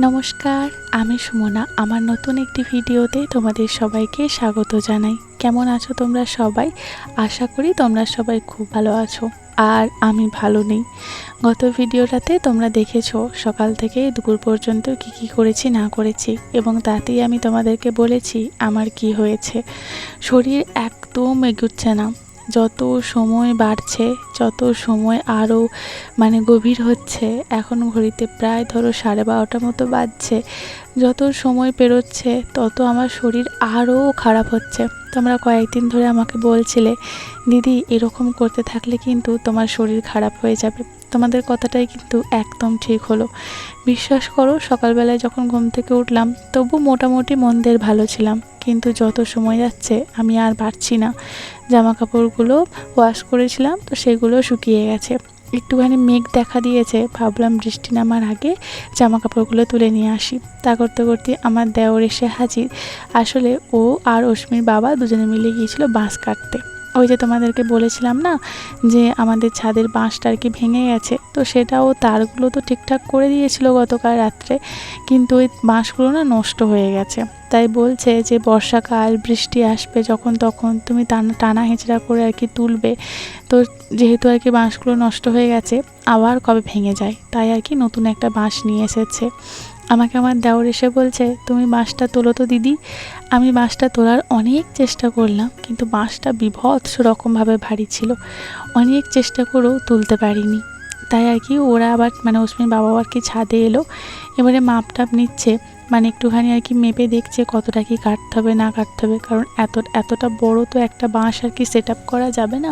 নমস্কার, আমি সুমনা। আমার নতুন একটি ভিডিওতে তোমাদের সবাইকে স্বাগত জানাই। কেমন আছো তোমরা সবাই? আশা করি তোমরা সবাই খুব ভালো আছো। আর আমি ভালো নেই। গত ভিডিওটাতে তোমরা দেখেছো সকাল থেকে দুপুর পর্যন্ত কি করেছি না করেছি, এবং তাতেই আমি তোমাদেরকে বলেছি আমার কি হয়েছে। শরীর একদম এগুচ্ছে না। যত সময় বাড়ছে, যত সময় আরও গভীর হচ্ছে, এখন ঘড়িতে প্রায় ধরো 12:30 মতো বাজছে। যত সময় পেরোচ্ছে তত আমার শরীর আরও খারাপ হচ্ছে। তোমরা কয়েকদিন ধরে আমাকে বলছিলে, দিদি এরকম করতে থাকলে কিন্তু তোমার শরীর খারাপ হয়ে যাবে। তোমাদের কথাটাই কিন্তু একদম ঠিক হলো। বিশ্বাস করো, সকালবেলায় যখন ঘুম থেকে উঠলাম তবু মোটামুটি মন্দের ভালো ছিলাম, কিন্তু যত সময় যাচ্ছে আমি আর পারছি না। জামা কাপড়গুলো ওয়াশ করেছিলাম, তো সেগুলো শুকিয়ে গেছে। একটুখানি মেঘ দেখা দিয়েছে, ভাবলাম বৃষ্টি নামার আগে জামা কাপড়গুলো তুলে নিয়ে আসি। তা করতে করতে আমার দেওর এসে হাজির। আসলে ও আর অশ্মির বাবা দুজনে মিলে গিয়েছিল বাঁশ কাটতে। ওই যে তোমাদেরকে বলেছিলাম না যে আমাদের ছাদের বাঁশটা আর কি ভেঙে গেছে, তো সেটাও তারগুলো তো ঠিকঠাক করে দিয়েছিল গতকাল রাত্রে, কিন্তু ওই বাঁশগুলো না নষ্ট হয়ে গেছে। তাই বলছে যে বর্ষাকাল, বৃষ্টি আসবে যখন তখন তুমি টানা হেঁচড়া করে আর কি তুলবে। তো যেহেতু আর কি বাঁশগুলো নষ্ট হয়ে গেছে, আবার কবে ভেঙে যায়, তাই আর কি নতুন একটা বাঁশ নিয়ে এসেছে। আমাকে আমার দেওর এসে বলছে, তুমি বাঁশটা তোলো তো দিদি। আমি বাঁশটা তোলার অনেক চেষ্টা করলাম, কিন্তু বাঁশটা বীভৎস রকমভাবে ভারী ছিল। অনেক চেষ্টা করেও তুলতে পারিনি। তাই আর কি ওরা আবার অশ্মির বাবা আর কি ছাদে এলো। এবারে মাপটাপ নিচ্ছে, একটুখানি আর কি মেপে দেখছে কতটা কি কাটতে হবে না কাটতে হবে, কারণ এতটা বড় তো একটা বাঁশ আর কি সেট আপ করা যাবে না।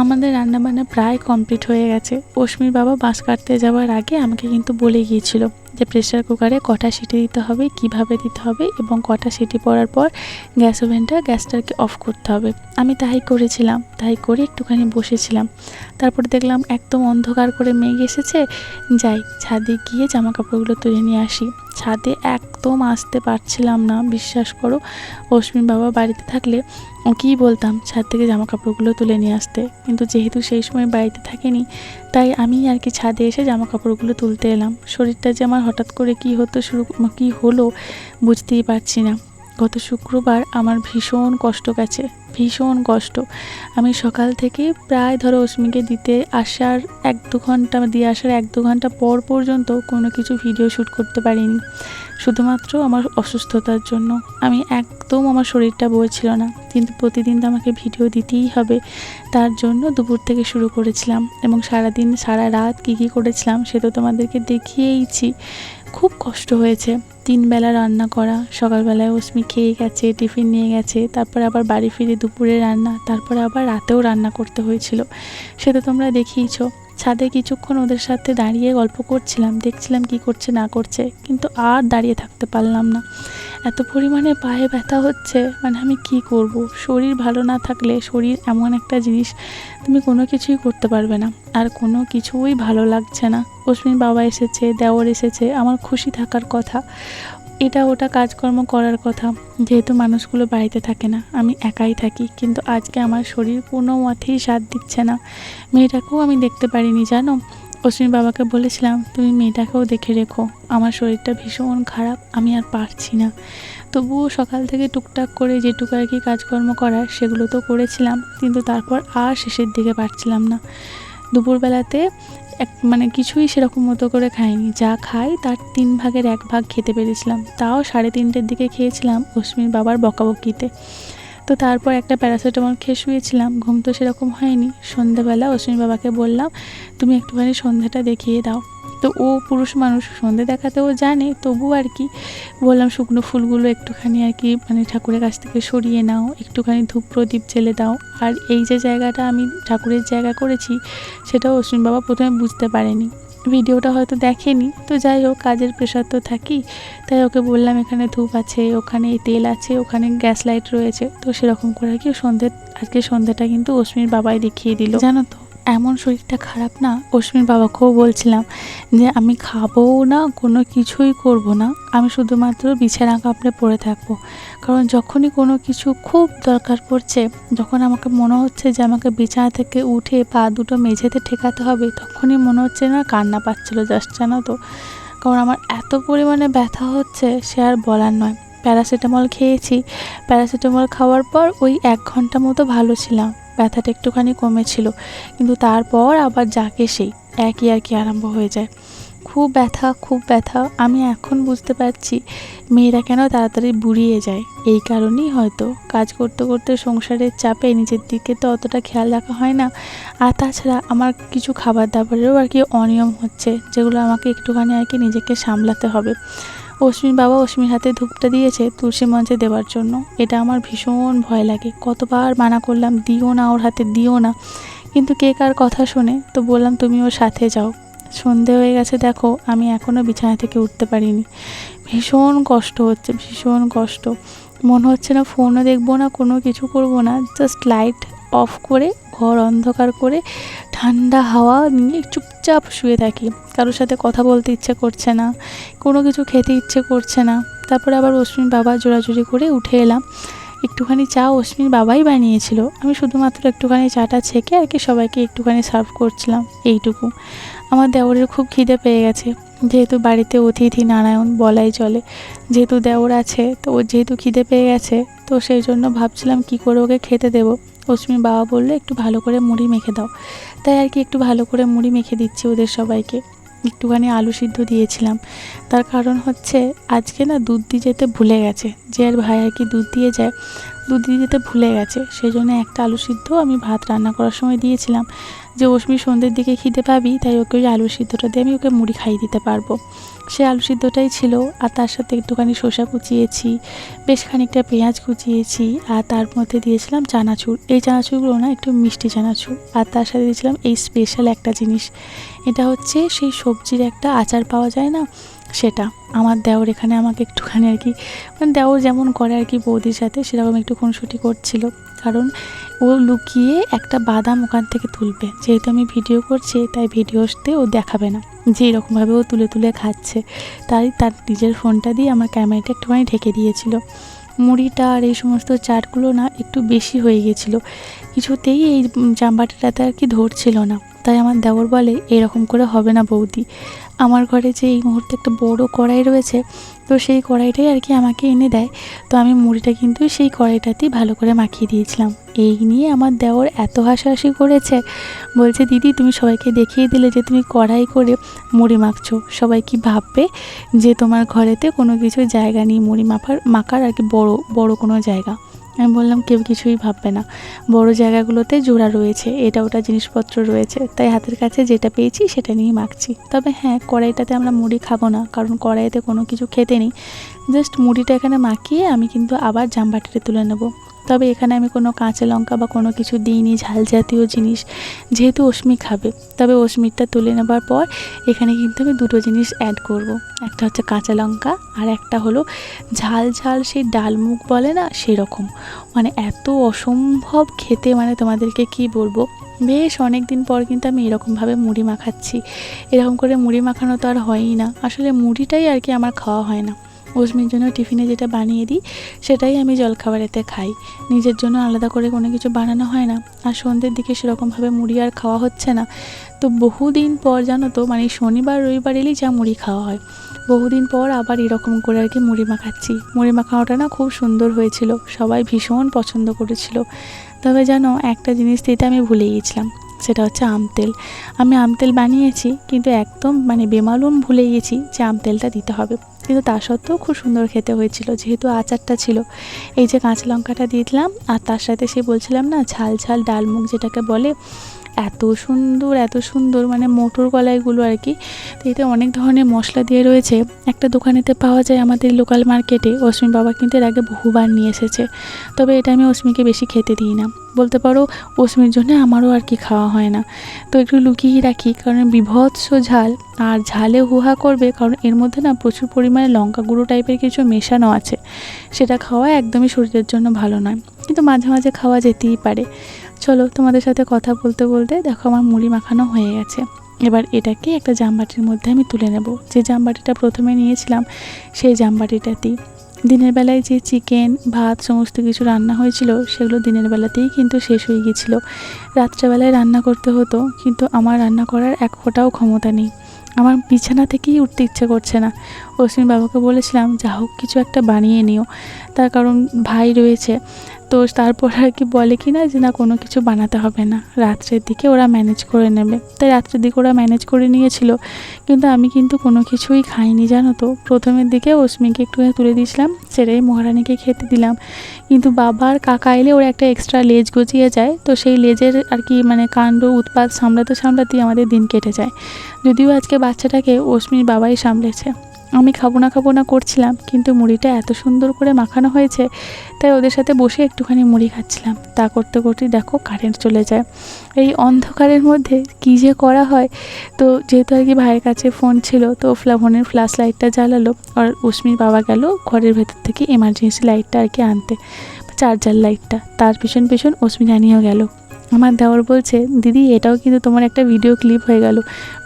আমাদের রান্নাবান্না প্রায় কমপ্লিট হয়ে গেছে। অশ্মির বাবা বাঁশ কাটতে যাওয়ার আগে আমাকে কিন্তু বলে গিয়েছিল যে প্রেসার কুকারে কটা সিটি দিতে হবে, কিভাবে দিতে হবে, এবং কটা সিটি পড়ার পর গ্যাসটাকে অফ করতে হবে। আমি তাই করেছিলাম। তাই করে একটুখানি বসেছিলাম। তারপর দেখলাম একদম অন্ধকার করে মেঘ এসেছে। যাই ছাদে গিয়ে জামা কাপড়গুলো তুলে নিয়ে আসি। ছাদে একদম আসতে পারছিলাম না, বিশ্বাস করো। অশ্মির বাবা বাড়িতে থাকলে ওকেই বলতাম ছাদ থেকে জামা কাপড়গুলো তুলে নিয়ে আসতে, কিন্তু যেহেতু সেই সময় বাড়িতে থাকেনি, তাই আমি আর কি ছাদে এসে জামা কাপড়গুলো তুলতে এলাম। শরীরটা যে আমার হঠাৎ করে কি হলো বুঝতেই পারছি না। গত শুক্রবার আমার ভীষণ কষ্ট গেছে, ভীষণ কষ্ট। আমি সকাল থেকে প্রায় ধরো অশ্মিকে দিয়ে আসার 1-2 ঘন্টা পর পর্যন্ত কোনো কিছু ভিডিও শ্যুট করতে পারিনি, শুধুমাত্র আমার অসুস্থতার জন্য। আমি একদম, আমার শরীরটা বলছিল না, কিন্তু প্রতিদিন তো আমাকে ভিডিও দিতেই হবে। তার জন্য দুপুর থেকে শুরু করেছিলাম, এবং সারা রাত কী করেছিলাম সে তো তোমাদেরকে দেখিয়েইছি। খুব কষ্ট হয়েছে 3 বেলা রান্না করা। সকালবেলায় অশ্মি খেয়ে গেছে, টিফিন নিয়ে গেছে, তারপরে আবার বাড়ি ফিরে দুপুরে রান্না, তারপরে আবার রাতেও রান্না করতে হয়েছিল। সে তো তোমরা দেখিয়েছো। ছাদে কিছুক্ষণ ওদের সাথে দাঁড়িয়ে গল্প করছিলাম, দেখছিলাম কি করছে না করছে, কিন্তু আর দাঁড়িয়ে থাকতে পারলাম না। এত পরিমাণে পায়ে ব্যথা হচ্ছে, আমি কি করব। শরীর ভালো না থাকলে, শরীর এমন একটা জিনিস, তুমি কোনো কিছুই করতে পারবে না। আর কোনো কিছুই ভালো লাগছে না। অশ্মির বাবা এসেছে, দেওর এসেছে, আমার খুশি থাকার কথা, এটা ওটা কাজকর্ম করার কথা। যেহেতু মানুষগুলো বাড়িতে থাকে না, আমি একাই থাকি, কিন্তু আজকে আমার শরীর কোনো মতেই সাথ দিচ্ছে না। মেয়েটাকেও আমি দেখতে পারিনি, জানো। অশ্মির বাবাকে বলেছিলাম, তুমি মেয়েটাকেও দেখে রেখো, আমার শরীরটা ভীষণ খারাপ, আমি আর পারছি না। তবুও সকাল থেকে টুকটাক করে যেটুকু আর কি কাজকর্ম করার সেগুলো তো করেছিলাম, কিন্তু তারপর আর শেষের দিকে পারছিলাম না। দুপুরবেলাতে কিছুই সেরকম মতো করে খাইনি। যা খাই তার 3 ভাগের 1 ভাগ খেতে পেরেছিলাম, তাও 3:30-র দিকে খেয়েছিলাম অশ্মির বাবার বকাবকিতে। তো তারপর একটা প্যারাসিটামল খেয়ে শুয়েছিলাম, ঘুম তো সেরকম হয়নি। সন্ধ্যাবেলা অশ্বিনীর বাবাকে বললাম, তুমি একটুখানি সন্ধ্যাটা দেখিয়ে দাও। তো ও পুরুষ মানুষ, সন্ধ্যে দেখাতে ও জানে, তবু আর কি বললাম শুকনো ফুলগুলো একটুখানি আর কি ঠাকুরের কাছ থেকে সরিয়ে নাও, একটুখানি ধূপ প্রদীপ জেলে দাও। আর এই যে জায়গাটা আমি ঠাকুরের জায়গা করেছি, সেটাও অশ্বিনী বাবা প্রথমে বুঝতে পারেনি, ভিডিওটা হয়তো দেখেনি। তো যাই হোক, কাজের প্রেশার তো থাকি, তাই ওকে বললাম এখানে ধূপ আছে, ওখানে তেল আছে, ওখানে গ্যাস লাইট রয়েছে। তো সেরকম করে আর কি আজকে সন্ধ্যাটা কিন্তু অশ্মির বাবাই দেখিয়ে দিল। জানো তো, এমন শরীরটা খারাপ না, অশ্মির বাবাকেও বলছিলাম যে আমি খাবও না, কোনো কিছুই করব না, আমি শুধুমাত্র বিছানা কাপড়ে পড়ে থাকবো। কারণ যখনই কোনো কিছু খুব দরকার পড়ছে, যখন আমাকে মনে হচ্ছে যে আমাকে বিছানা থেকে উঠে পা দুটো মেঝেতে ঠেকাতে হবে, তখনই মনে হচ্ছে না কান্না পাচ্ছিলো জাস্ট, জানো তো। কারণ আমার এত পরিমাণে ব্যথা হচ্ছে সে আর বলার নয়। প্যারাসিটামল খেয়েছি, প্যারাসিটামল খাওয়ার পর ওই 1 ঘন্টা মতো ভালো ছিলাম, ব্যথাটা একটুখানি কমেছিল, কিন্তু তারপর আবার যাকে সেই একই আর কি আরম্ভ হয়ে যায়। খুব ব্যথা, খুব ব্যথা। আমি এখন বুঝতে পারছি মেয়েরা কেন তাড়াতাড়ি বুড়িয়ে যায়। এই কারণেই হয়তো কাজ করতে করতে সংসারের চাপে নিজের দিকে তো অতটা খেয়াল রাখা হয় না। আর তাছাড়া আমার কিছু খাবার দাবারেরও আর কি অনিয়ম হচ্ছে, যেগুলো আমাকে একটুখানি আর কি নিজেকে সামলাতে হবে। অশ্মির বাবা অশ্মির হাতে ধূপটা দিয়েছে তুলসী মঞ্চে দেওয়ার জন্য। এটা আমার ভীষণ ভয় লাগে, কতবার মানা করলাম দিও না, ওর হাতে দিও না, কিন্তু কে কার কথা শোনে। তো বললাম তুমি ওর সাথে যাও। সন্ধে হয়ে গেছে, দেখো আমি এখনও বিছানা থেকে উঠতে পারিনি। ভীষণ কষ্ট হচ্ছে, ভীষণ কষ্ট। মনে হচ্ছে না ফোনও দেখবো না, কোনো কিছু করব না, জাস্ট লাইট অফ করে ঘর অন্ধকার করে ঠান্ডা হাওয়া নিয়ে চুপচাপ শুয়ে থাকি। কারোর সাথে কথা বলতে ইচ্ছে করছে না, কোনো কিছু খেতে ইচ্ছে করছে না। তারপরে আবার অশ্মির বাবা জোরাজুরি করে উঠে এলাম। একটুখানি চা অশ্মির বাবাই বানিয়েছিল, আমি শুধুমাত্র একটুখানি চাটা ছেঁকে আর কি সবাইকে একটুখানি সার্ভ করছিলাম, এইটুকু। আমার দেওরের খুব খিদে পেয়ে গেছে, যেহেতু বাড়িতে অতিথি নারায়ণ বলাই চলে, যেহেতু দেওর আছে তো ওর যেহেতু খিদে পেয়ে গেছে, তো সেই জন্য ভাবছিলাম কি করে ওকে খেতে দেবো। অশ্মির বাবা বললো একটু ভালো করে মুড়ি মেখে দাও, তাই আর কি একটু ভালো করে মুড়ি মেখে দিচ্ছি ওদের সবাইকে। একটুখানি আলু সিদ্ধ দিয়েছিলাম, তার কারণ হচ্ছে আজকে না দুধ দিয়ে যেতে ভুলে গেছে, যে আর ভাই আর কি দুধ দিয়ে যায়, দুধ দিয়ে যেতে ভুলে গেছে, সেই জন্য একটা আলু সিদ্ধ আমি ভাত রান্না করার সময় দিয়েছিলাম, যে অশ্মি সন্ধ্যের দিকে খিদে পাবি, তাই ওকে ওই আলু সিদ্ধটা দিয়ে আমি ওকে মুড়ি খাইয়ে দিতে পারবো। সে আলু সিদ্ধটাই ছিল, আর তার সাথে একটুখানি শসা কুচিয়েছি, বেশ খানিকটা পেঁয়াজ কুচিয়েছি, আর তার মধ্যে দিয়েছিলাম চানাচুর। এই চানাচুরগুলো না একটু মিষ্টি চানাচুর, আর তার সাথে দিয়েছিলাম এই স্পেশাল একটা জিনিস, এটা হচ্ছে সেই সবজির একটা আচার পাওয়া যায় না, সেটা। আমার দেওর এখানে আমাকে একটুখানি আর কি, মানে দেওর যেমন করে আর কি বৌদির সাথে, সেরকম একটু খুনসুটি করছিল, কারণ ও লুকিয়ে একটা বাদাম ওখান থেকে তুলবে, যেহেতু আমি ভিডিও করছি তাই ভিডিওতে ও দেখাবে না যে এরকমভাবে ও তুলে তুলে খাচ্ছে, তাই তার নিজের ফোনটা দিয়ে আমার ক্যামেরাটা একটুখানি ঢেকে দিয়েছিল। মুড়িটা আর এই সমস্ত চাটগুলো না একটু বেশি হয়ে গেছিলো, কিছুতেই এই জাম্বাটাটাতে আর কি ধরছিল না। তাই আমার দেওর বলে এরকম করে হবে না বৌদি, আমার ঘরে যে এই মুহূর্তে একটা বড় কড়াই রয়েছে, তো সেই কড়াইটাই আর কি আমাকে এনে দেয়। তো আমি মুড়িটা কিন্তু সেই কড়াইটাতেই ভালো করে মাখিয়ে দিয়েছিলাম। এই নিয়ে আমার দেওর এত হাসাহাসি করেছে, বলছে দিদি তুমি সবাইকে দেখিয়ে দিলে যে তুমি কড়াই করে মুড়ি মাখছো, সবাই কি ভাববে যে তোমার ঘরেতে কোনো কিছু জায়গা নেই মুড়ি মাখার আর কি বড় কোনো জায়গা। আমি বললাম কেউ কিছুই ভাববে না, বড় জায়গাগুলোতে জোড়া রয়েছে, এটা ওটা জিনিসপত্র রয়েছে, তাই হাতের কাছে যেটা পেয়েছি সেটা নিয়ে মাখছি। তবে হ্যাঁ, কড়াইটাতে আমরা মুড়ি খাবো না, কারণ কড়াইতে কোনো কিছু খেতে নেই, জাস্ট মুড়িটা এখানে মাখিয়ে আমি কিন্তু আবার জামবাটিতে তুলে নেব। তবে এখানে আমি কোনো কাঁচা লঙ্কা বা কোনো কিছু দিইনি, ঝাল জাতীয় জিনিস, যেহেতু অশ্মি খাবে। তবে অশ্মিরটা তুলে নেবার পর এখানে কিন্তু আমি দুটো জিনিস অ্যাড করব, একটা হচ্ছে কাঁচা লঙ্কা, আর একটা হলো ঝাল ঝাল সেই ডালমুখ বলে না সেরকম, মানে এত অসম্ভব খেতে, মানে তোমাদেরকে কি বলবো। বেশ অনেক দিন পর কিন্তু আমি এরকমভাবে মুড়ি মাখাচ্ছি, এরকম করে মুড়ি মাখানো তো আর হয়ই না, আসলে মুড়িটাই আর কি আমার খাওয়া হয় না। অশ্মির জন্য টিফিনে যেটা বানিয়ে দিই সেটাই আমি জলখাবারেতে খাই, নিজের জন্য আলাদা করে কোনো কিছু বানানো হয় না। আর সন্ধ্যের দিকে সেরকমভাবে মুড়ি আর খাওয়া হচ্ছে না, তো বহুদিন পর জানো তো, মানে শনিবার রবিবার এলেই যা মুড়ি খাওয়া হয়, বহুদিন পর আবার এরকম করে আর কি মুড়ি মাখাচ্ছি। মুড়ি মাখানোটা না খুব সুন্দর হয়েছিল, সবাই ভীষণ পছন্দ করেছিল। তবে জানো একটা জিনিস দিতে আমি ভুলে গিয়েছিলাম, সেটা হচ্ছে আমতেল। আমি আমতেল বানিয়েছি, কিন্তু একদম মানে বেমালুম ভুলে গেছি যে আমতেলটা দিতে হবে, কিন্তু তা সত্ত্বেও খুব সুন্দর খেতে হয়েছিল, যেহেতু আচারটা ছিল। এই যে কাঁচা লঙ্কাটা দিয়ে দিলাম, আর তার সাথে সে বলছিলাম না ঝাল ঝাল ডালমুখ যেটাকে বলে, এত সুন্দর এত সুন্দর, মানে মোটর কলাইগুলো আর কি। তো এতে অনেক ধরনের মশলা দিয়ে রয়েছে, একটা দোকানেতে পাওয়া যায় আমাদের লোকাল মার্কেটে, অশ্মি বাবা কিন্তু এর আগে বহুবার নিয়ে এসেছে। তবে এটা আমি অশ্মিকে বেশি খেতে দিই না, বলতে পারো অশ্মির জন্য আমারও আর কি খাওয়া হয় না, তো একটু লুকিয়ে রাখি, কারণ বিভৎস ঝাল, আর ঝালে হুহা করবে, কারণ এর মধ্যে না প্রচুর পরিমাণে লঙ্কা গুঁড়ো টাইপের কিছু মেশানো আছে, সেটা খাওয়া একদমই শরীরের জন্য ভালো নয়, কিন্তু মাঝে মাঝে খাওয়া যেতেই পারে। চলো তোমাদের সাথে কথা বলতে বলতে দেখো আমার মুড়ি মাখানো হয়ে গেছে। এবার এটাকে একটা জামবাটির মধ্যে আমি তুলে নেব, যে জামবাটিটা প্রথমে নিয়েছিলাম সেই জামবাটিটাতেই। দিনের বেলায় যে চিকেন ভাত সমস্ত কিছু রান্না হয়েছিল সেগুলো দিনের বেলাতেই কিন্তু শেষ হয়ে গিয়েছিল, রাত্রেবেলায় রান্না করতে হতো, কিন্তু আমার রান্না করার এক ফোঁটাও ক্ষমতা নেই। আমার বিছানা থেকেই উঠতে ইচ্ছে করছে না। অশ্বিন বাবাকে বলেছিলাম যা হোক কিছু একটা বানিয়ে নিও, তার কারণ ভাই রয়েছে। তো তারপর আর কি বলে কি না যে না কোনো কিছু বানাতে হবে না, রাত্রের দিকে ওরা ম্যানেজ করে নেবে। তাই রাত্রের দিকে ওরা ম্যানেজ করে নিয়েছিল, কিন্তু আমি কিন্তু কোনো কিছুই খাইনি জানো তো। প্রথমের দিকে অশ্মিকে একটু তুলে দিয়েছিলাম, সেটাই মহারানীকে খেতে দিলাম। কিন্তু বাবার কাকা এলে ওরা একটা এক্সট্রা লেজ গজিয়ে যায়, তো সেই লেজের আর কি মানে কাণ্ড উৎপাত সামলাতেই আমাদের দিন কেটে যায়। যদিও আজকে বাচ্চাটাকে অশ্মির বাবাই সামলেছে। আমি খাবো না করছিলাম, কিন্তু মুড়িটা এত সুন্দর করে মাখানো হয়েছে, তাই ওদের সাথে বসে একটুখানি মুড়ি খাচ্ছিলাম। তা করতে করতেই দেখো কারেন্ট চলে যায়। এই অন্ধকারের মধ্যে কী যে করা হয়। তো যেহেতু আর কি ভাইয়ের কাছে ফোন ছিল, তো ফোনের ফ্ল্যাশ লাইটটা জ্বালালো, আর অশ্মির বাবা গেল ঘরের ভেতর থেকে এমার্জেন্সি লাইটটা আর কি আনতে, চার্জার লাইটটা। তার পিছন অশ্মি জানিয়েও গেল। আমার দেওর বলছে, দিদি এটাও কিন্তু তোমার একটা ভিডিও ক্লিপ হয়ে গেল,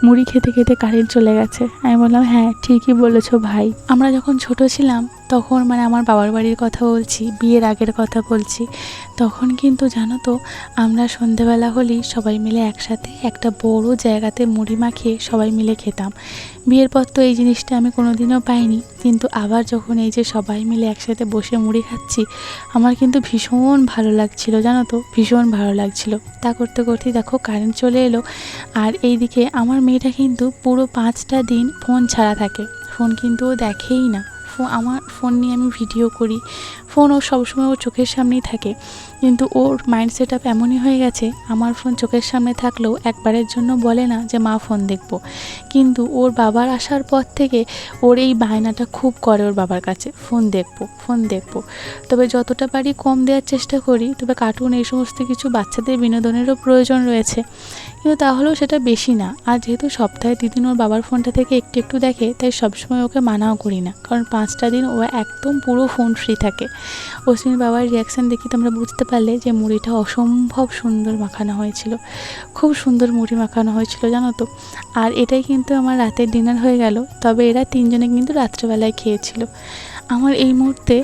মুড়ি খেতে খেতে কারেন্ট চলে গেছে। আমি বললাম হ্যাঁ ঠিকই বলেছো ভাই। আমরা যখন ছোট ছিলাম তখন মানে আমার বাবার বাড়ির কথা বলছি, বিয়ের আগের কথা বলছি, তখন কিন্তু জানো তো আমরা সন্ধেবেলা হলেই সবাই মিলে একসাথে একটা বড় জায়গাতে মুড়ি মাখিয়ে সবাই মিলে খেতাম। বিয়ের পর তো এই জিনিসটা আমি কোনোদিনও পাইনি, কিন্তু আবার যখন এই যে সবাই মিলে একসাথে বসে মুড়ি খাচ্ছি, আমার কিন্তু ভীষণ ভালো লাগছিল জানো তো, ভীষণ ভালো লাগছিল। তা করতে করতেই দেখো কারেন্ট চলে এলো। আর এইদিকে আমার মেয়েটা কিন্তু পুরো 5টা দিন ফোন ছাড়া থাকে, ফোন কিন্তু ও দেখেই না। আমার ফোন নিয়ে আমি ভিডিও করি, ফোন ও সবসময় ওর চোখের সামনেই থাকে, কিন্তু ওর মাইন্ড সেট আপ এমনই হয়ে গেছে আমার ফোন চোখের সামনে থাকলেও একবারের জন্য বলে না যে মা ফোন দেখবো। কিন্তু ওর বাবার আসার পর থেকে ওর এই বায়নাটা খুব করে ওর বাবার কাছে, ফোন দেখবো। তবে যতটা পারি কম দেওয়ার চেষ্টা করি, তবে কার্টুন এই সমস্ত কিছু বাচ্চাদের বিনোদনেরও প্রয়োজন রয়েছে, কিন্তু তাহলেও সেটা বেশি না। আর যেহেতু সপ্তাহে 2 দিন ওর বাবার ফোনটা থেকে একটু একটু দেখে, তাই সবসময় ওকে মানাও করি না, কারণ 5টা দিন ও একদম পুরো ফোন ফ্রি থাকে। অশ্বিনীর বাবার রিয়াকশান দেখি তোমরা বুঝতে পারলে যে মুড়িটা অসম্ভব সুন্দর মাখানো হয়েছিল, খুব সুন্দর মুড়ি মাখানো হয়েছিল জানো তো। আর এটাই কিন্তু আমার রাতের ডিনার হয়ে গেল। তবে এরা 3জনে কিন্তু রাত্রেবেলায় খেয়েছিল। আমার এই মুহূর্তে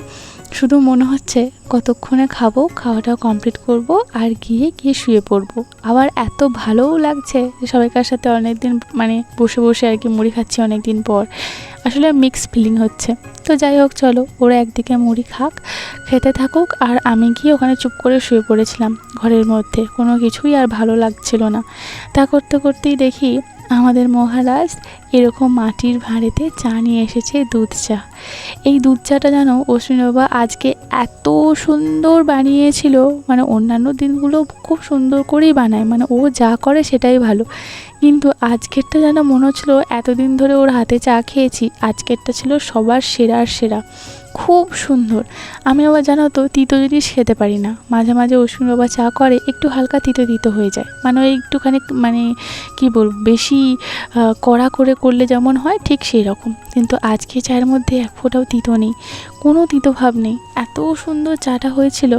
শুধু মনে হচ্ছে কতক্ষণে খাবো, খাওয়াটাও কমপ্লিট করব আর গিয়ে শুয়ে পড়বো। আবার এত ভালোও লাগছে যে সবাইকার সাথে অনেক দিন মানে বসে আর কি মুড়ি খাচ্ছি অনেক দিন পর, আসলে মিক্স ফিলিং হচ্ছে। তো যাই হোক চলো, ওরা একদিকে মুড়ি খেতে থাকুক, আর আমি গিয়ে ওখানে চুপ করে শুয়ে পড়েছিলাম ঘরের মধ্যে, কোনো কিছুই আর ভালো লাগছিল না। তা করতে করতেই দেখি আমাদের মহারাজ এরকম মাটির ভাঁড়েতে চা নিয়ে এসেছে, দুধ চা। এই দুধ চাটা জানো অশ্বিনী বাবা আজকে এত সুন্দর বানিয়েছিল, মানে অন্যান্য দিনগুলো খুব সুন্দর করেই বানায়, মানে ও যা করে সেটাই ভালো, কিন্তু আজকেরটা যেন মনে হচ্ছিলো এতদিন ধরে ওর হাতে চা খেয়েছি, আজকেরটা ছিল সবার সেরা, খুব সুন্দর। আমি আবার জানো তো তিতো জিনিস খেতে পারি না, মাঝে মাঝে অশ্বিনী বাবা চা করে একটু হালকা তিতো হয়ে যায়, মানে ওই একটুখানি মানে কী বলবো বেশি কড়া করে করলে যেমন হয় ঠিক সেই রকম। কিন্তু আজকে চায়ের মধ্যে এক ফোঁটাও তিতো নেই, কোনো তিতো ভাব নেই, এত সুন্দর চাটা হয়েছিল।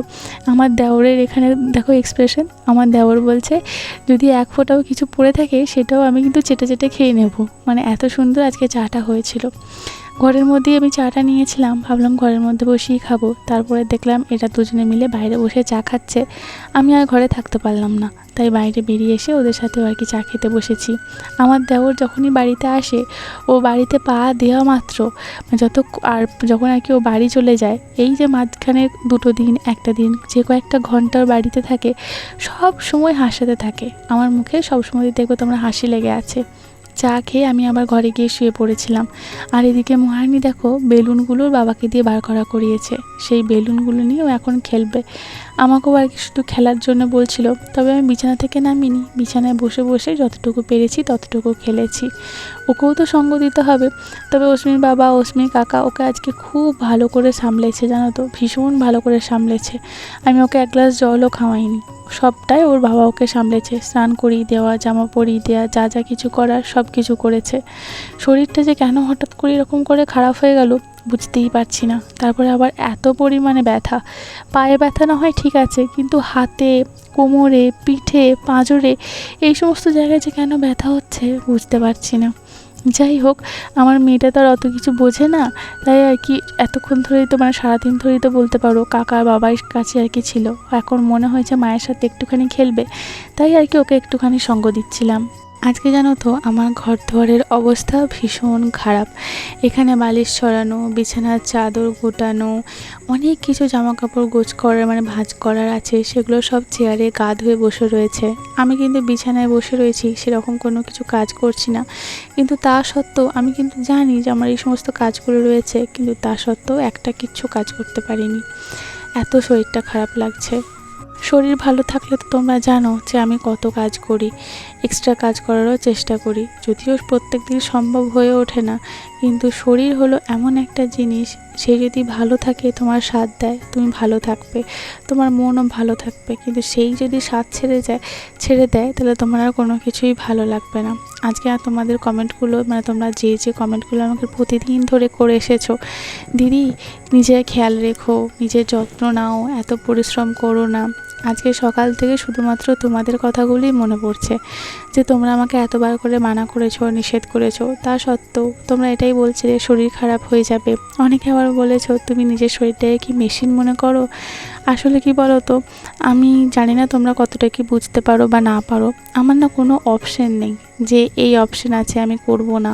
আমার দেওরের এখানে দেখো এক্সপ্রেশন, আমার দেওর বলছে যদি এক ফোঁটাও কিছু পড়ে থাকে সেটাও আমি কিন্তু চেটে খেয়ে নেব, মানে এত সুন্দর আজকে চাটা হয়েছিল। ঘরের মধ্যেই আমি চাটা নিয়েছিলাম, ভাবলাম ঘরের মধ্যে বসেই খাবো, তারপরে দেখলাম এটা দুজনে মিলে বাইরে বসে চা খাচ্ছে, আমি আর ঘরে থাকতে পারলাম না, তাই বাইরে বেরিয়ে এসে ওদের সাথেও আর কি চা খেতে বসেছি। আমার দেওর যখনই বাড়িতে আসে, ও বাড়িতে পা দেওয়া মাত্র যখন আর কি ও বাড়ি চলে যায়, এই যে মাঝখানে 2 দিন 1টা দিন যে কয়েকটা ঘন্টার বাড়িতে থাকে, সব সময় হাসাতে থাকে, আমার মুখে সবসময় দেখবো তোমরা হাসি লেগে আছে। চা খেয়ে আমি আবার ঘরে গিয়ে শুয়ে পড়েছিলাম। আর এদিকে মহারানী দেখো বেলুনগুলোর বাবাকে দিয়ে বার করিয়েছে, সেই বেলুনগুলো নিয়েও এখন খেলবে। আমাকেও আর কি শুধু খেলার জন্য বলছিল, তবে আমি বিছানা থেকে নামিনি, বিছানায় বসে যতটুকু পেরেছি ততটুকু খেলেছি। ওকেও তো সঙ্গ দিতে হবে। তবে অশ্মির বাবা অশ্মির কাকা ওকে আজকে খুব ভালো করে সামলেছে জানো তো, ভীষণ ভালো করে সামলেছে। আমি ওকে 1 গ্লাস জলও খাওয়াইনি, সবটাই ওর বাবা ওকে সামলেছে, স্নান করিয়ে দেওয়া, জামা পরিয়ে দেওয়া, যা কিছু করার সব কিছু করেছে। শরীরটা যে কেন হঠাৎ করে এরকম করে খারাপ হয়ে গেল বুঝতেই পারছি না। তারপরে আবার এত পরিমাণে ব্যথা, পায়ে ব্যথা না হয় ঠিক আছে, কিন্তু হাতে, কোমরে, পিঠে, পাঁজরে এই সমস্ত জায়গায় যে কেন ব্যথা হচ্ছে বুঝতে পারছি না। যাই হোক, আমার মেয়েটা তো আর অত কিছু বোঝে না, তাই আর কি এতক্ষণ ধরেই তো মানে সারাদিন ধরেই তো বলতে পারো কাকা বাবার কাছে আর কি ছিল, এখন মনে হয়েছে মায়ের সাথে একটুখানি খেলবে, তাই আর কি ওকে একটুখানি সঙ্গ দিচ্ছিলাম। আজকে জানো তো আমার ঘর দুয়ারের অবস্থা ভীষণ খারাপ। এখানে বালিশ ছড়ানো, বিছানার চাদর গোটানো, অনেক কিছু জামাকাপড় গোছ করার ভাঁজ করার আছে, সেগুলো সব চেয়ারে গা ধুয়ে বসে রয়েছে। আমি কিন্তু বিছানায় বসে রয়েছি, সেরকম কোনো কিছু কাজ করছি না, কিন্তু তা সত্ত্বেও আমি কিন্তু জানি যে আমার এই সমস্ত কাজগুলো রয়েছে, কিন্তু তা সত্ত্বেও একটা কিচ্ছু কাজ করতে পারিনি। এত শরীরটা খারাপ লাগছে। শরীর ভালো থাকলে তো তোমরা জানো যে আমি কত কাজ করি, এক্সট্রা কাজ করারও চেষ্টা করি, যদিও প্রত্যেক দিন সম্ভব হয়ে ওঠে না। কিন্তু শরীর হলো এমন একটা জিনিস, সে যদি ভালো থাকে তোমার সাথ দেয়, তুমি ভালো থাকবে, তোমার মনও ভালো থাকবে। কিন্তু সেই যদি সাথ ছেড়ে দেয়, তাহলে তোমার আর কোনো কিছুই ভালো লাগবে না। আজকে আর তোমাদের কমেন্টগুলো তোমরা যে কমেন্টগুলো আমাকে প্রতিদিন ধরে করে এসেছো, দিদি নিজের খেয়াল রেখো, নিজের যত্ন নাও, এত পরিশ্রম করো না। আজকে সকাল থেকে শুধুমাত্র তোমাদের কথাগুলোই মনে পড়ছে, যে তোমরা আমাকে এতবার করে মানা করেছো, নিষেধ করেছো, তা সত্ত্বেও তোমরা এটাই বলছিলে শরীর খারাপ হয়ে যাবে। অনেকে আবার বলেছো তুমি নিজের শরীরটাকে কি মেশিন মনে করো। আসলে কি বলো তো, আমি জানি না তোমরা কতটা কি বুঝতে পারো বা না পারো। আমার না কোনো অপশন নেই যে এই অপশন আছে আমি করব না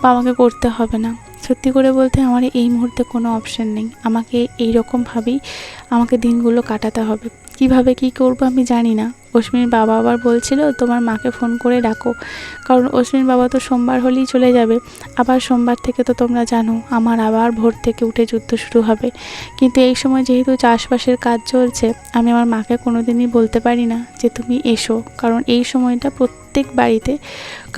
বা আমাকে করতে হবে না। সত্যি করে বলতে আমার এই মুহূর্তে কোনো অপশন নেই। আমাকে এইরকমভাবেই আমাকে দিনগুলো কাটাতে হবে। কিভাবে কি করব আমি জানি না। অশ্মির বাবা আবার বলছিল তোমার মাকে ফোন করে ডাকো, কারণ অশ্মির বাবা তো সোমবার হলেই চলে যাবে। আবার সোমবার থেকে তো তোমরা জানো আমার আবার ভোর থেকে উঠে যুদ্ধ শুরু হবে। কিন্তু এই সময় যেহেতু চাষবাসের কাজ চলছে, আমি আমার মাকে কোনো দিনই বলতে পারি না যে তুমি এসো, কারণ এই সময়টা প্রত্যেক বাড়িতে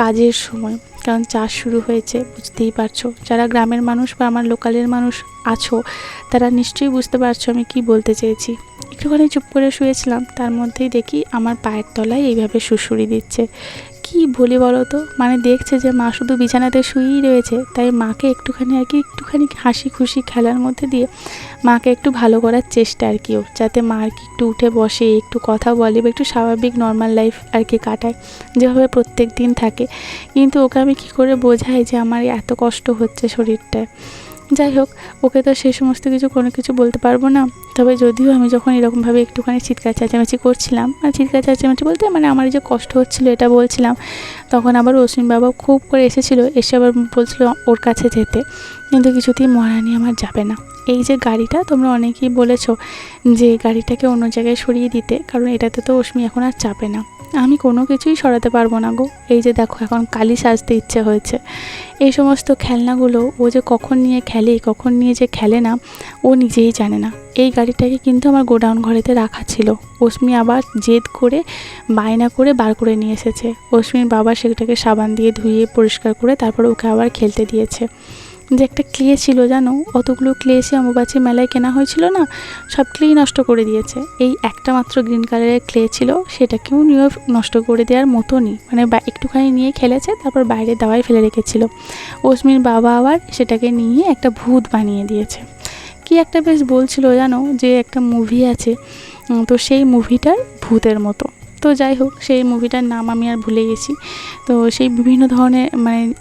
কাজের সময়। কারণ চাষ শুরু হয়েছে, বুঝতেই পারছো। যারা গ্রামের মানুষ বা আমার লোকালের মানুষ আছো, তারা নিশ্চয়ই বুঝতে পারছো আমি কি বলতে চেয়েছি। একটুখানি চুপ করে শুয়েছিলাম, তার মধ্যেই দেখি আমার পায়ের তলায় এইভাবে সুড়সুড়ি দিচ্ছে। কি বলি বলো তো, দেখছে যে মা শুধু বিছানাতে শুয়েই রয়েছে, তাই মাকে একটুখানি হাসি খুশি খেলার মধ্যে দিয়ে মাকে একটু ভালো করার চেষ্টা আর কি, যাতে মা আর কি একটু উঠে বসে, একটু কথা বলে বা একটু স্বাভাবিক নর্মাল লাইফ আর কি কাটায়, যেভাবে প্রত্যেক দিন থাকে। কিন্তু ওকে আমি কী করে বোঝাই যে আমার এত কষ্ট হচ্ছে শরীরটায়। যাই হোক, ওকে তো সেই সমস্ত কোনো কিছু বলতে পারবো না। তবে যদিও আমি যখন এরকমভাবে একটুখানি চিৎকার চেঁচামেচি করছিলাম, চিৎকার চেঁচামেচি বলতে আমার যে কষ্ট হচ্ছিলো এটা বলছিলাম, তখন আবার অশ্বিন বাবা খুব করে এসেছিলো, এসে আবার বলছিল ওর কাছে যেতে। কিন্তু কিছুতেই মহারানী আমার যাবে না। এই যে গাড়িটা, তোমরা অনেকেই বলেছো যে গাড়িটাকে অন্য জায়গায় সরিয়ে দিতে, কারণ এটাতে তো অশ্মি এখন আর চাপে না। আমি কোনো কিছুই সরাতে পারবো না গো। এই যে দেখো এখন কালি সাজতে ইচ্ছে হয়েছে। এই সমস্ত খেলনাগুলো ও যে কখন নিয়ে খেলে, কখন নিয়ে যে খেলে না, ও নিজেই জানে না। এই গাড়িটাকে কিন্তু আমার গোডাউন ঘরেতে রাখা ছিল, অশ্মি আবার জেদ করে বায়না করে বার করে নিয়ে এসেছে। অশ্মির বাবা সেটাকে সাবান দিয়ে ধুয়ে পরিষ্কার করে তারপর ওকে আবার খেলতে দিয়েছে। যে একটা ক্লে ছিল জানো, অতগুলো ক্লে সে অম্বুবাচী মেলায় কেনা হয়েছিল না, সব ক্লেই নষ্ট করে দিয়েছে। এই একটা মাত্র গ্রিন কালারের ক্লে ছিল, সেটাকেও নিয়ে নষ্ট করে দেওয়ার মতনই, একটুখানি নিয়ে খেলেছে, তারপর বাইরে দাওয়ায় ফেলে রেখেছিল। অশ্মির বাবা আবার সেটাকে নিয়ে একটা ভূত বানিয়ে দিয়েছে। কি একটা বেশ বলছিল জানো, যে একটা মুভি আছে, তো সেই মুভিটার ভূতের মতো। তো যাই হোক, সেই মুভিটার নাম আমি আর ভুলে গেছি। তো সেই বিভিন্ন ধরনের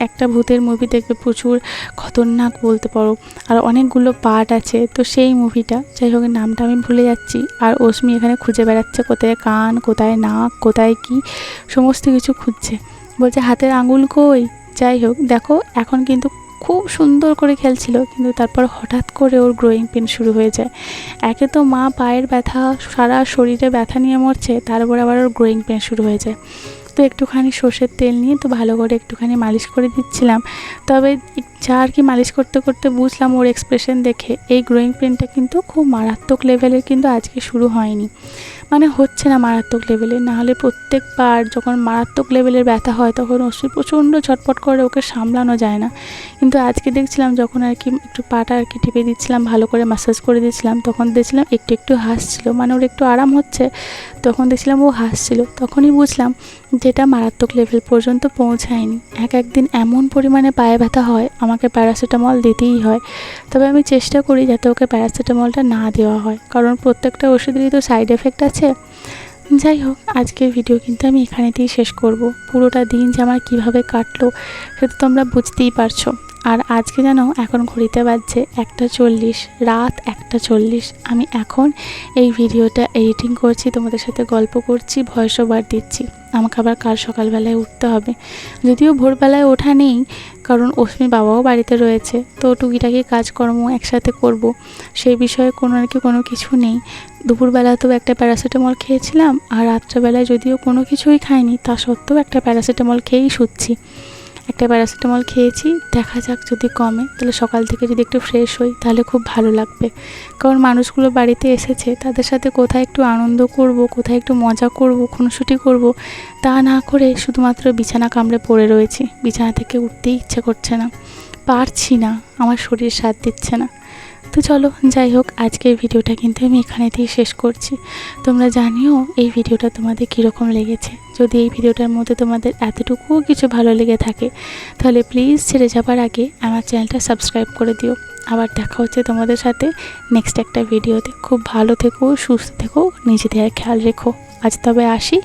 একটা ভূতের মুভি দেখবে, প্রচুর খতরনাক বলতে পারো, আর অনেকগুলো পার্ট আছে। তো সেই মুভিটা, যাই হোক নামটা আমি ভুলে যাচ্ছি। আর অশ্মি এখানে খুঁজে বেড়াচ্ছে কোথায় কান, কোথায় নাক, কোথায় কি, সমস্ত কিছু খুঁজছে। বলছে হাতের আঙুল কই। যাই হোক দেখো, এখন কিন্তু খুব সুন্দর করে খেলছিল, কিন্তু তারপর হঠাৎ করে ওর গ্রোয়িং পেন শুরু হয়ে যায়। একে তো মা পায়ের ব্যথা, সারা শরীরে ব্যথা নিয়ে মরছে, তারপর আবার ওর গ্রোয়িং পেন শুরু হয়ে যায়। তো একটুখানি সর্ষের তেল নিয়ে তো ভালো করে একটুখানি মালিশ করে দিচ্ছিলাম। তবে যা আর কি মালিশ করতে করতে বুঝলাম ওর এক্সপ্রেশন দেখে, এই গ্রোয়িং পেনটা কিন্তু খুব মারাত্মক লেভেলের কিন্তু আজকে শুরু হয়নি, হচ্ছে না মারাত্মক লেভেলের। নাহলে প্রত্যেকবার যখন মারাত্মক লেভেলের ব্যথা হয় তখন অশ্মি প্রচণ্ড ছটপট করে, ওকে সামলানো যায় না। কিন্তু আজকে দেখছিলাম যখন আর কি একটু পাটা আর কি টিপে দিচ্ছিলাম, ভালো করে ম্যাসাজ করে দিচ্ছিলাম, তখন দেখছিলাম একটু একটু হাসছিল, ওর একটু আরাম হচ্ছে। তখন দেখছিলাম ও হাসছিল, তখনই বুঝলাম যেটা মারাত্মক লেভেল পর্যন্ত পৌঁছায়নি। একদিন এমন পরিমাণে পায়ে ব্যথা হয়, আমাকে প্যারাসিটামল দিতেই হয়। তবে আমি চেষ্টা করি যাতে ওকে প্যারাসিটামলটা না দেওয়া হয়, কারণ প্রত্যেকটা ওষুধেরই তো সাইড এফেক্ট আছে। যাই হোক, আজকের ভিডিও কিন্তু আমি এখানেতেই শেষ করব। পুরোটা দিন যে আমার কীভাবে কাটলো সেটা তোমরা বুঝতেই পারছো। আর আজকে যেন এখন ঘড়িতে বাজছে 1:40, রাত 1:40। আমি এখন এই ভিডিওটা এডিটিং করছি, তোমাদের সাথে গল্প করছি, ভয়েস ওভার দিচ্ছি। আমাকে আবার কাল সকালবেলায় উঠতে হবে, যদিও ভোরবেলায় ওঠা নেই, কারণ অশ্মির বাবাও বাড়িতে রয়েছে, তো টুকিটাকি কাজকর্ম একসাথে করব, সেই বিষয়ে কোনো কিছু নেই। দুপুরবেলা তো একটা প্যারাসিটামল খেয়েছিলাম, আর রাত্রেবেলায় যদিও কোনো কিছুই খাইনি, তা সত্ত্বেও একটা প্যারাসিটামল খেয়েই শুচ্ছি। একটা প্যারাসিটামল খেয়েছি, দেখা যাক যদি কমে, তাহলে সকাল থেকে যদি একটু ফ্রেশ হই তাহলে খুব ভালো লাগবে। কারণ মানুষগুলো বাড়িতে এসেছে, তাদের সাথে কোথায় একটু আনন্দ করব, কোথায় একটু মজা করব, খুনসুটি করব, তা না করে শুধুমাত্র বিছানা কামড়ে পড়ে রয়েছি। বিছানা থেকে উঠতেই ইচ্ছে করছে না, পারছি না, আমার শরীর সাথ দিচ্ছে না। তো চলো, যাই হোক, আজকের ভিডিওটা কিন্তু আমি এখানেতেই শেষ করছি। তোমরা জানিও এই ভিডিওটা তোমাদের কীরকম লেগেছে। যদি এই ভিডিওটার মধ্যে তোমাদের এতটুকুও কিছু ভালো লেগে থাকে, তাহলে প্লিজ ছেড়ে যাবার আগে আমার চ্যানেলটা সাবস্ক্রাইব করে দিও। আবার দেখা হচ্ছে তোমাদের সাথে নেক্সট একটা ভিডিওতে। খুব ভালো থেকো, সুস্থ থেকো, নিজেদের খেয়াল রেখো। আজ তবে আসি।